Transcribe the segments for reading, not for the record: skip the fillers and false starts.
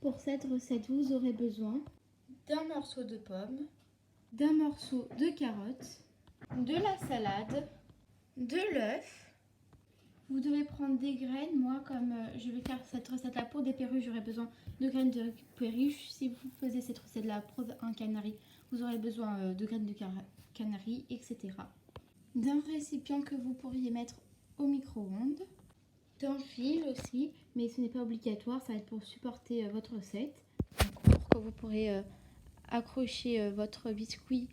Pour cette recette, vous aurez besoin d'un morceau de pomme, d'un morceau de carotte, de la salade, de l'œuf. Vous devez prendre des graines. Moi, comme je vais faire cette recette-là pour des perruches, j'aurai besoin de graines de perruche. Si vous faisiez cette recette-là pour un canari, vous aurez besoin de graines de canari, etc. D'un récipient que vous pourriez mettre au micro-ondes, d'un fil aussi, mais ce n'est pas obligatoire, ça va être pour supporter votre recette. Donc, pour que vous pourrez accrocher votre biscuit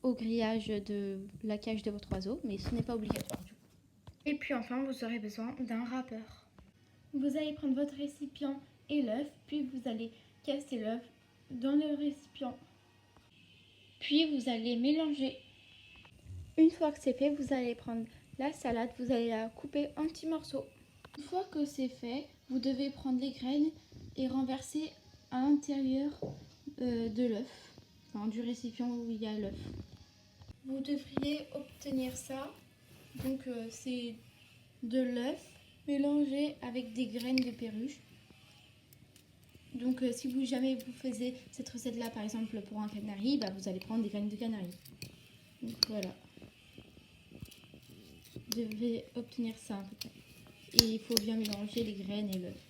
au grillage de la cage de votre oiseau, mais ce n'est pas obligatoire du coup. Et puis enfin, vous aurez besoin d'un râpeur. Vous allez prendre votre récipient et l'œuf, puis vous allez casser l'œuf dans le récipient. Puis vous allez mélanger. Une fois que c'est fait, vous allez prendre la salade, vous allez la couper en petits morceaux. Une fois que c'est fait, vous devez prendre les graines et renverser à l'intérieur de l'œuf, enfin, du récipient où il y a l'œuf. Vous devriez obtenir ça. Donc c'est de l'œuf mélangé avec des graines de perruche. Donc si vous jamais vous faisiez cette recette là par exemple pour un canari, vous allez prendre des graines de canari. Donc voilà. Vous devez obtenir ça à peu près. Et il faut bien mélanger les graines et l'œuf.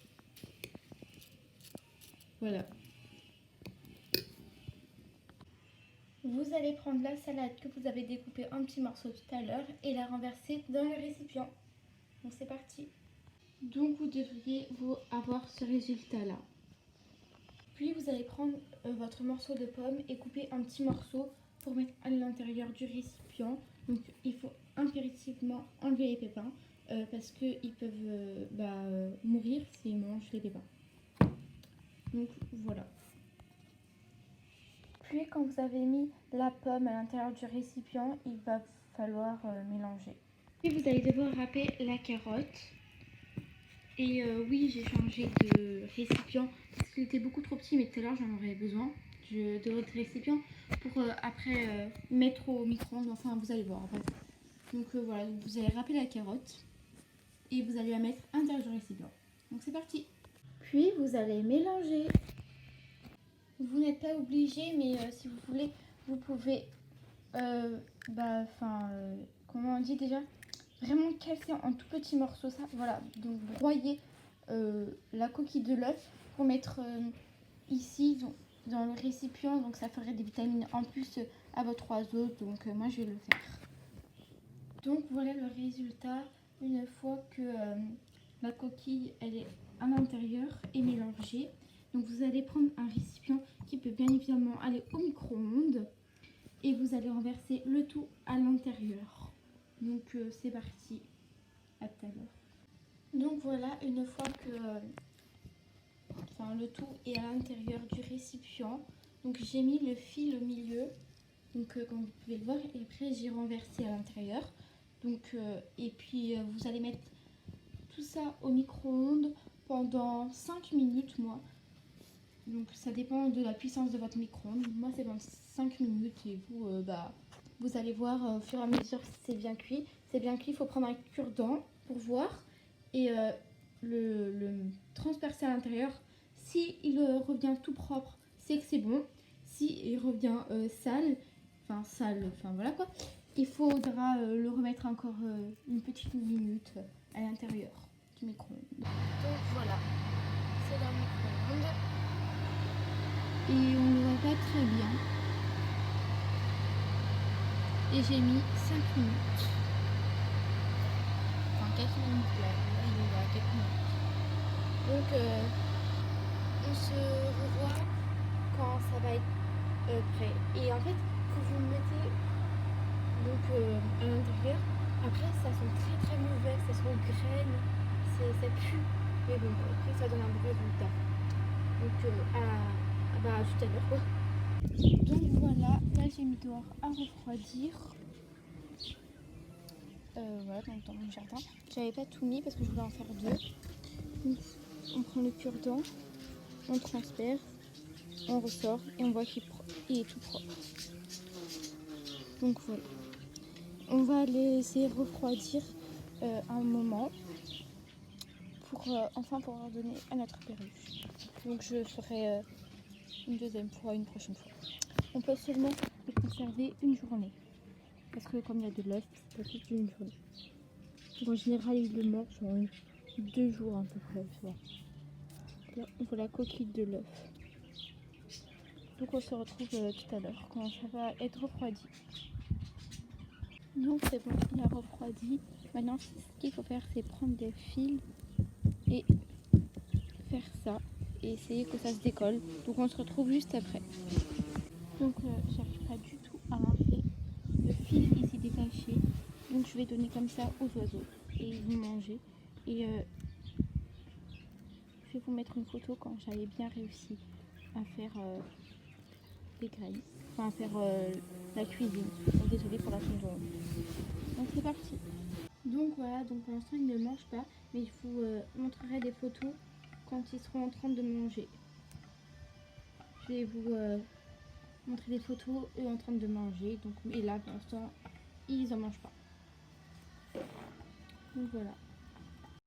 Voilà. Vous allez prendre la salade que vous avez découpée en petits morceaux tout à l'heure et la renverser dans le récipient. Donc c'est parti. Donc vous devriez avoir ce résultat-là. Puis vous allez prendre votre morceau de pomme et couper en petits morceaux pour mettre à l'intérieur du récipient. Donc il faut impérativement enlever les pépins parce qu'ils peuvent mourir s'ils mangent les pépins. Donc voilà. Puis quand vous avez mis la pomme à l'intérieur du récipient, il va falloir mélanger. Puis vous allez devoir râper la carotte. Et oui, j'ai changé de récipient parce qu'il était beaucoup trop petit, mais tout à l'heure j'en aurais besoin de votre récipient pour après mettre au micro-ondes. Enfin, vous allez voir. En fait. Donc voilà, vous allez râper la carotte et vous allez la mettre à l'intérieur du récipient. Donc c'est parti. Puis vous allez mélanger. Vous n'êtes pas obligé, mais si vous voulez, vous pouvez, comment on dit déjà, vraiment casser en tout petits morceaux ça. Voilà, donc broyer la coquille de l'œuf pour mettre ici dans le récipient. Donc ça ferait des vitamines en plus à votre oiseau. Donc moi je vais le faire. Donc voilà le résultat une fois que la coquille elle est à l'intérieur et mélangée. Donc vous allez prendre un récipient qui peut bien évidemment aller au micro-ondes et vous allez renverser le tout à l'intérieur. Donc c'est parti, à tout à l'heure. Donc voilà, une fois que le tout est à l'intérieur du récipient, donc j'ai mis le fil au milieu, donc comme vous pouvez le voir, et après j'ai renversé à l'intérieur. Donc et puis vous allez mettre tout ça au micro-ondes pendant 5 minutes moi. Donc ça dépend de la puissance de votre micro-ondes. Moi c'est dans 5 minutes et vous, vous allez voir au fur et à mesure si c'est bien cuit. C'est bien cuit, il faut prendre un cure-dent pour voir et le transpercer à l'intérieur. Si il revient tout propre, c'est que c'est bon. Si il revient sale, voilà quoi, il faudra le remettre encore une petite minute à l'intérieur du micro-ondes. Donc voilà, c'est dans le micro-ondes. Et on ne voit pas très bien. Et j'ai mis 5 minutes. Enfin 4 minutes là, il est à 4 minutes. Donc on se revoit quand ça va être prêt. Et en fait, quand vous le mettez à l'intérieur, après ça sent très mauvais, ça sent graine, ça pue. Mais bon, après ça donne un bon résultat. Donc à tout à l'heure quoi. Donc voilà, là j'ai mis dehors à refroidir. Voilà, dans mon jardin. J'avais pas tout mis parce que je voulais en faire 2. Donc, on prend le cure-dent, on transperce, on ressort et on voit qu'il est tout propre. Donc voilà. On va laisser refroidir un moment pour enfin pouvoir donner à notre perruche. Donc je ferai une deuxième fois, une prochaine fois. On peut seulement les conserver une journée. Parce que comme il y a de l'œuf, c'est pas plus d'une journée. Donc en général, ils le mangent en 2 jours à peu près. Tu vois. Là, on voit la coquille de l'œuf. Donc on se retrouve tout à l'heure quand ça va être refroidi. Donc c'est bon, on a refroidi. Maintenant, ce qu'il faut faire, c'est prendre des fils et faire ça. Et essayer que ça se décolle. Donc on se retrouve juste après. Donc j'arrive pas du tout à enlever le fil ici détaché. Donc je vais donner comme ça aux oiseaux. Et ils vont manger. Et je vais vous mettre une photo quand j'avais bien réussi à faire les graines. Enfin à faire la cuisine. Donc désolée pour la tondeuse. Donc c'est parti. Donc voilà, donc pour l'instant ils ne mangent pas, mais je vous montrerai des photos quand ils seront en train de manger. Je vais vous montrer des photos eux en train de manger. Donc et là pour l'instant ils en mangent pas. Donc voilà.